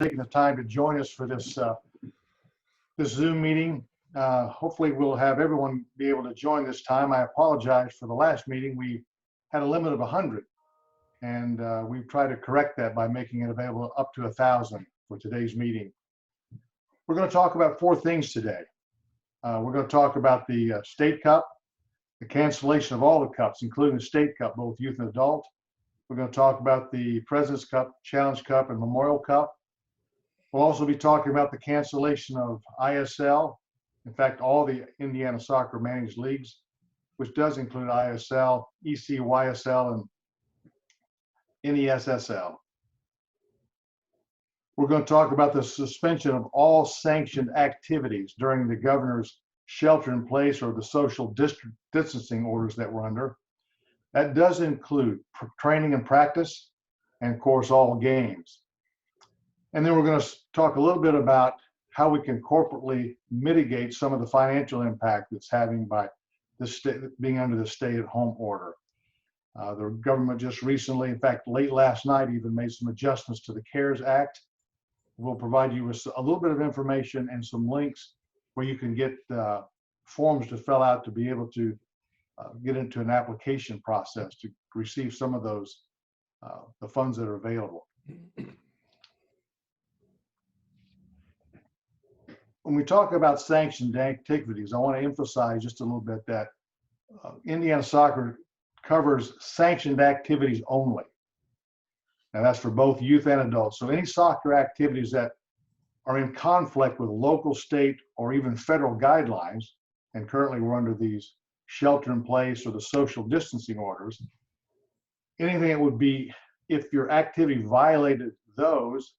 taking the time to join us for this Zoom meeting. Hopefully we'll have everyone be able to join this time. I apologize for the last meeting. We had a limit of 100, and we've tried to correct that by making it available up to 1,000 for today's meeting. We're going to talk about four things today. We're going to talk about the State Cup, the cancellation of all the cups, including the State Cup, both youth and adult. We're going to talk about the President's Cup, Challenge Cup, and Memorial Cup. We'll also be talking about the cancellation of ISL, in fact, all the Indiana Soccer Managed Leagues, which does include ISL, ECYSL, and NESSL. We're going to talk about the suspension of all sanctioned activities during the governor's shelter-in-place or the social distancing orders that we're under. That does include training and practice, and of course, all games. And then we're going to talk a little bit about how we can corporately mitigate some of the financial impact that's having by being under the stay-at-home order. The government just recently, in fact, late last night, even made some adjustments to the CARES Act. We'll provide you with a little bit of information and some links where you can get forms to fill out to be able to get into an application process to receive some of those, the funds that are available. When we talk about sanctioned activities, I want to emphasize just a little bit that Indiana Soccer covers sanctioned activities only. And that's for both youth and adults. So any soccer activities that are in conflict with local, state, or even federal guidelines, and currently we're under these shelter-in-place or the social distancing orders, anything that would be, if your activity violated those,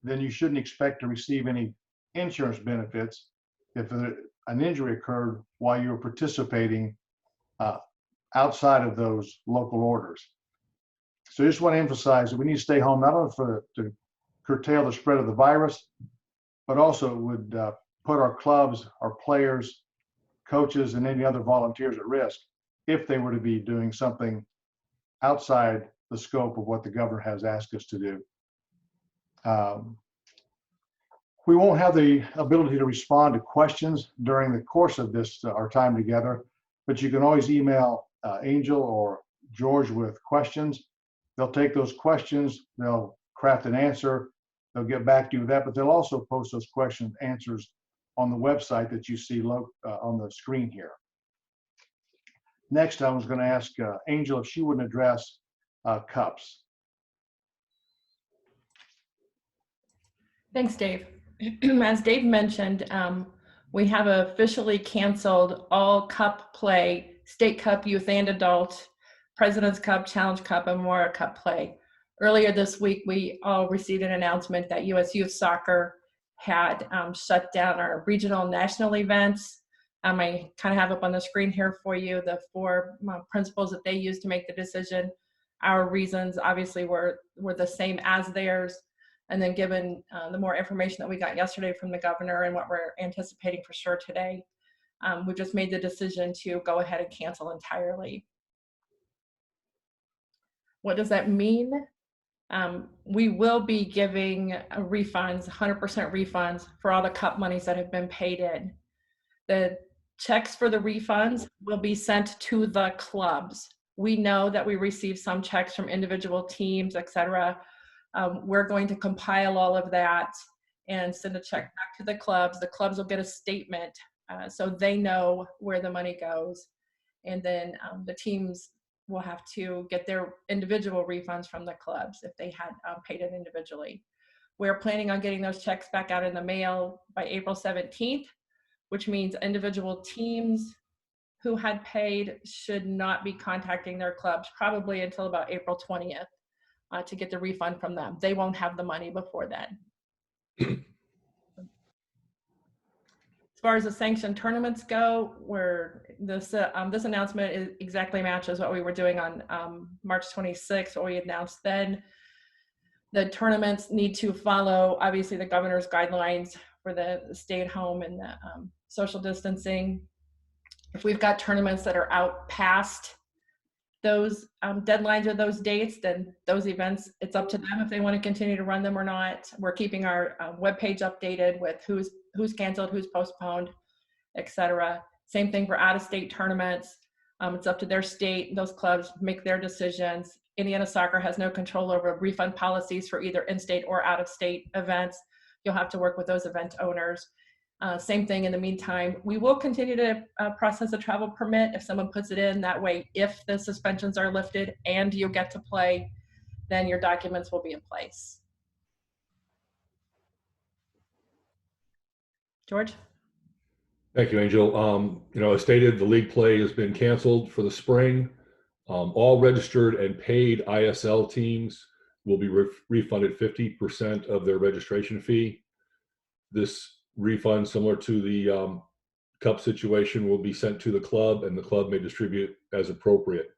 then you shouldn't expect to receive any insurance benefits if an injury occurred while you were participating outside of those local orders. So I just want to emphasize that we need to stay home, not only to curtail the spread of the virus, but also it would put our clubs, our players, coaches, and any other volunteers at risk if they were to be doing something outside the scope of what the governor has asked us to do. We won't have the ability to respond to questions during the course of this, our time together, but you can always email Angel or George with questions. They'll take those questions, they'll craft an answer, they'll get back to you with that, but they'll also post those questions, answers on the website that you see on the screen here. Next, I was going to ask Angel if she wouldn't address cups. Thanks, Dave. As Dave mentioned, we have officially canceled all cup play, State Cup, youth and adult, President's Cup, Challenge Cup, and Memorial Cup play. Earlier this week, we all received an announcement that U.S. Youth Soccer had shut down our regional national events. I kind of have up on the screen here for you the four principles that they used to make the decision. Our reasons obviously were the same as theirs. And then given the more information that we got yesterday from the governor and what we're anticipating for sure today, we just made the decision to go ahead and cancel entirely. What does that mean? We will be giving refunds, 100% refunds for all the cup monies that have been paid in. The checks for the refunds will be sent to the clubs. We know that we receive some checks from individual teams, etc. We're going to compile all of that and send a check back to the clubs. The clubs will get a statement so they know where the money goes. And then the teams will have to get their individual refunds from the clubs if they had paid it individually. We're planning on getting those checks back out in the mail by April 17th, which means individual teams who had paid should not be contacting their clubs probably until about April 20th. To get the refund from them. They won't have the money before then. As far as the sanctioned tournaments go, this announcement exactly matches what we were doing on March 26th, what we announced then. The tournaments need to follow, obviously, the governor's guidelines for the stay-at-home and the social distancing. If we've got tournaments that are out past those deadlines or those dates, then those events, it's up to them if they want to continue to run them or not. We're keeping our webpage updated with who's canceled, who's postponed, etc. Same thing for out-of-state tournaments. It's up to their state, those clubs make their decisions. Indiana Soccer has no control over refund policies for either in-state or out-of-state events. You'll have to work with those event owners. Same thing in the meantime, we will continue to process a travel permit if someone puts it in. That way, if the suspensions are lifted and you get to play, then your documents will be in place. George? Thank you, Angel. As stated, the league play has been canceled for the spring. All registered and paid ISL teams will be refunded 50% of their registration fee. This refund, similar to the cup situation, will be sent to the club, and the club may distribute as appropriate.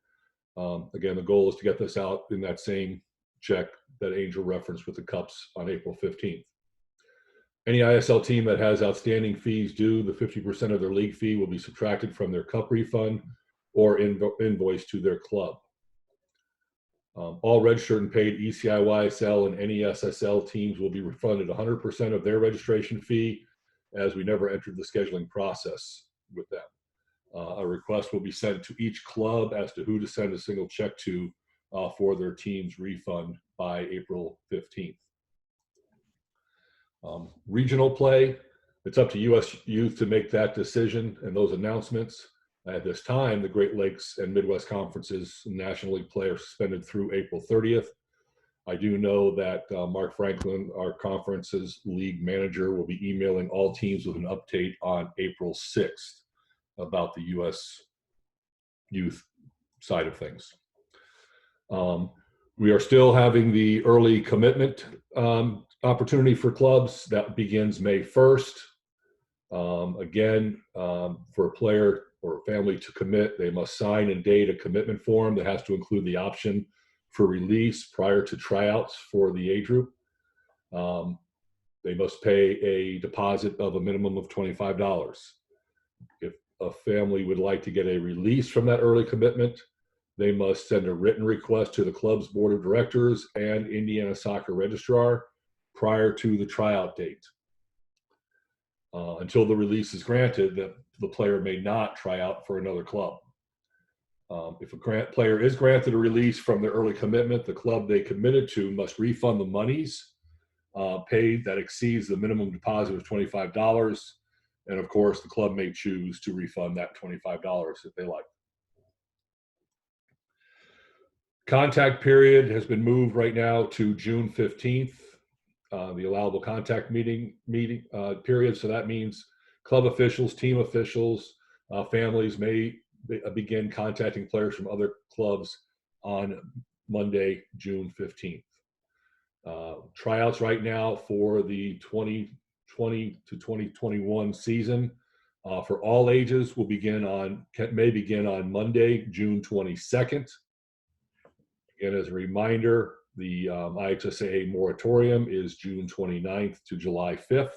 Again, the goal is to get this out in that same check that Angel referenced with the cups on April 15th. Any ISL team that has outstanding fees due, the 50% of their league fee will be subtracted from their cup refund or invoice to their club. All registered and paid ECI, YSL, and NESSL teams will be refunded 100% of their registration fee, as we never entered the scheduling process with them. A request will be sent to each club as to who to send a single check to for their team's refund by April 15th. Regional play, it's up to US Youth to make that decision and those announcements. At this time, the Great Lakes and Midwest Conferences National League play are suspended through April 30th. I do know that Mark Franklin, our conference's league manager, will be emailing all teams with an update on April 6th about the US Youth side of things. We are still having the early commitment opportunity for clubs that begins May 1st. Again, for a player or a family to commit, they must sign and date a commitment form that has to include the option for release prior to tryouts for the age group. They must pay a deposit of a minimum of $25. If a family would like to get a release from that early commitment, they must send a written request to the club's board of directors and Indiana Soccer registrar prior to the tryout date. Until the release is granted, the player may not try out for another club. If a player is granted a release from their early commitment, the club they committed to must refund the monies paid that exceeds the minimum deposit of $25. And of course, the club may choose to refund that $25 if they like. Contact period has been moved right now to June 15th, the allowable contact meeting period. So that means club officials, team officials, families may begin contacting players from other clubs on Monday, June 15th. Tryouts right now for the 2020 to 2021 season for all ages may begin on Monday, June 22nd. Again, as a reminder, the IHSAA moratorium is June 29th to July 5th.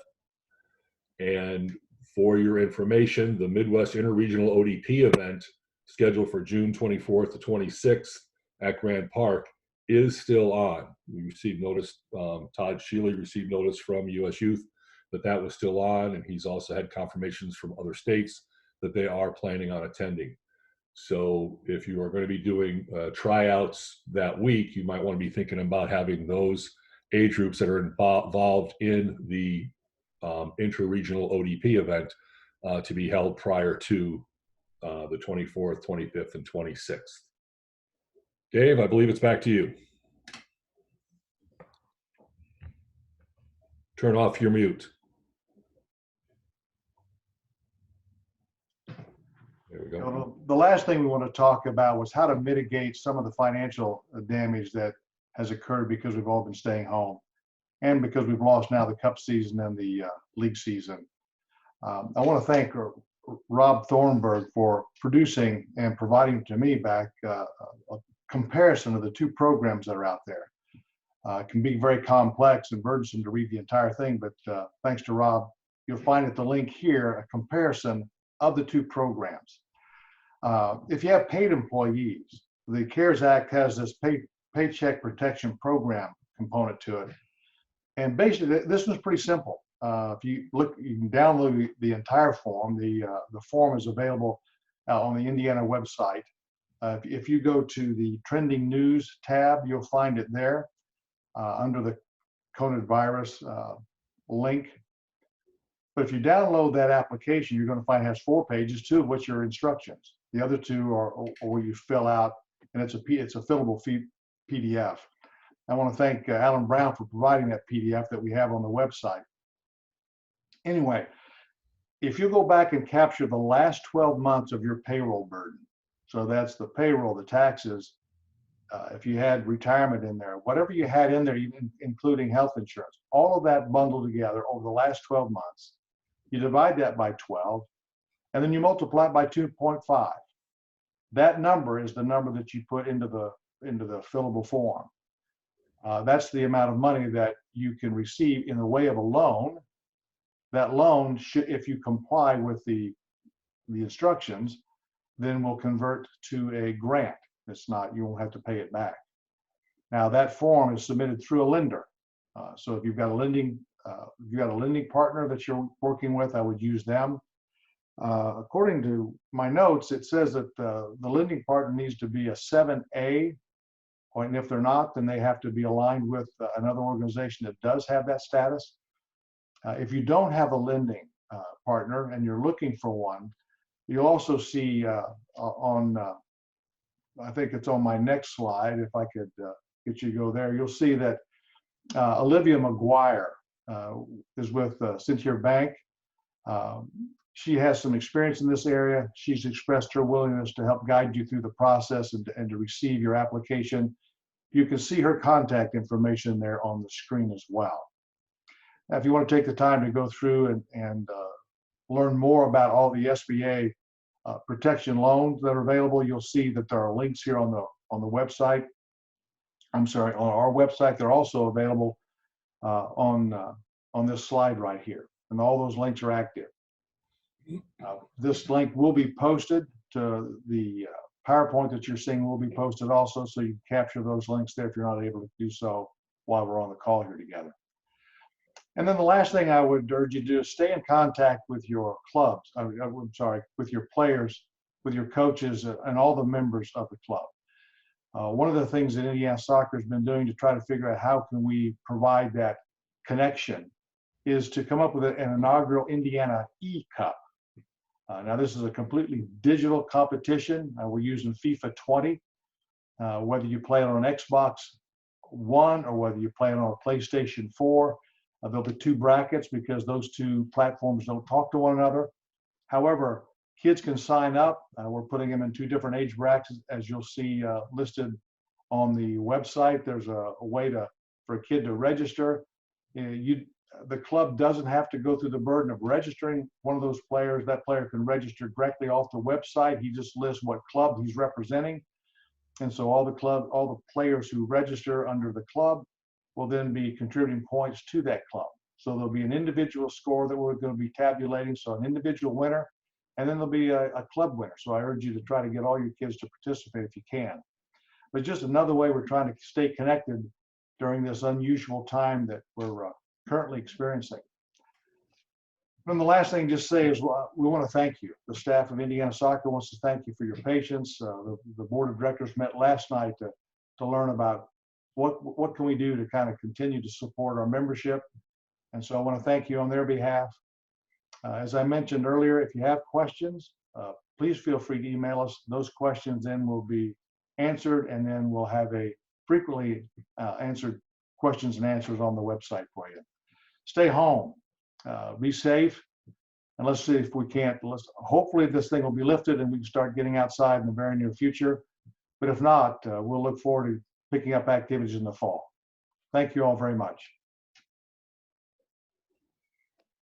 And for your information, the Midwest Interregional ODP event scheduled for June 24th to 26th at Grand Park is still on. We received notice, Todd Shealy received notice from US Youth that was still on, and he's also had confirmations from other states that they are planning on attending. So if you are going to be doing tryouts that week, you might want to be thinking about having those age groups that are involved in the intra-regional ODP event to be held prior to the 24th, 25th, and 26th. Dave, I believe it's back to you. Turn off your mute. There we go. The last thing we want to talk about was how to mitigate some of the financial damage that has occurred because we've all been staying home and because we've lost now the cup season and the league season. I want to thank Rob Thornburg for producing and providing to me back a comparison of the two programs that are out there. It can be very complex and burdensome to read the entire thing, but thanks to Rob, you'll find at the link here a comparison of the two programs. If you have paid employees, the CARES Act has this paycheck protection program component to it. And basically, this was pretty simple. If you look, you can download the entire form. The form is available on the Indiana website. If you go to the trending news tab, you'll find it there under the coronavirus link. But if you download that application, you're going to find it has 4 pages, 2 of which are instructions. The other 2 are where you fill out, and it's a fillable PDF. I want to thank Alan Brown for providing that PDF that we have on the website. Anyway, if you go back and capture the last 12 months of your payroll burden, so that's the payroll, the taxes, if you had retirement in there, whatever you had in there, even including health insurance, all of that bundled together over the last 12 months, you divide that by 12, and then you multiply it by 2.5. That number is the number that you put into the fillable form. That's the amount of money that you can receive in the way of a loan. That loan, if you comply with the instructions, then will convert to a grant. It's not, you won't have to pay it back. Now that form is submitted through a lender. So if you've got a lending partner that you're working with, I would use them. According to my notes, it says that the lending partner needs to be a 7A, and if they're not, then they have to be aligned with another organization that does have that status. If you don't have a lending partner and you're looking for one, you'll also see I think it's on my next slide, if I could get you to go there, you'll see that Olivia McGuire is with Cynthia Bank. She has some experience in this area. She's expressed her willingness to help guide you through the process and to receive your application. You can see her contact information there on the screen as well. Now, if you want to take the time to go through and learn more about all the SBA protection loans that are available, you'll see that there are links here on the website. I'm sorry, on our website. They're also available on this slide right here, and all those links are active. This link will be posted to the PowerPoint that you're seeing will be posted also, so you can capture those links there if you're not able to do so while we're on the call here together. And then the last thing I would urge you to do is stay in contact with your clubs, I'm sorry, with your players, with your coaches, and all the members of the club. One of the things that Indiana Soccer has been doing to try to figure out how can we provide that connection is to come up with an inaugural Indiana E-Cup. Now this is a completely digital competition. We're using FIFA 20. Whether you play it on an Xbox One or whether you play it on a PlayStation 4, there'll be 2 brackets because those 2 platforms don't talk to one another. However, kids can sign up. We're putting them in 2 different age brackets, as you'll see listed on the website. There's a way for a kid to register. The club doesn't have to go through the burden of registering one of those players. That player can register directly off the website. He just lists what club he's representing. And so all the players who register under the club will then be contributing points to that club. So there'll be an individual score that we're going to be tabulating. So an individual winner, and then there'll be a club winner. So I urge you to try to get all your kids to participate if you can. But just another way we're trying to stay connected during this unusual time that we're currently experiencing. And the last thing to just say is we want to thank you. The staff of Indiana Soccer wants to thank you for your patience. The board of directors met last night to learn about what can we do to kind of continue to support our membership. And so I want to thank you on their behalf. As I mentioned earlier, if you have questions, please feel free to email us. Those questions then will be answered, and then we'll have a frequently answered questions and answers on the website for you. Stay home, be safe, and let's see if we can't, hopefully this thing will be lifted and we can start getting outside in the very near future. But if not, we'll look forward to picking up activities in the fall. Thank you all very much.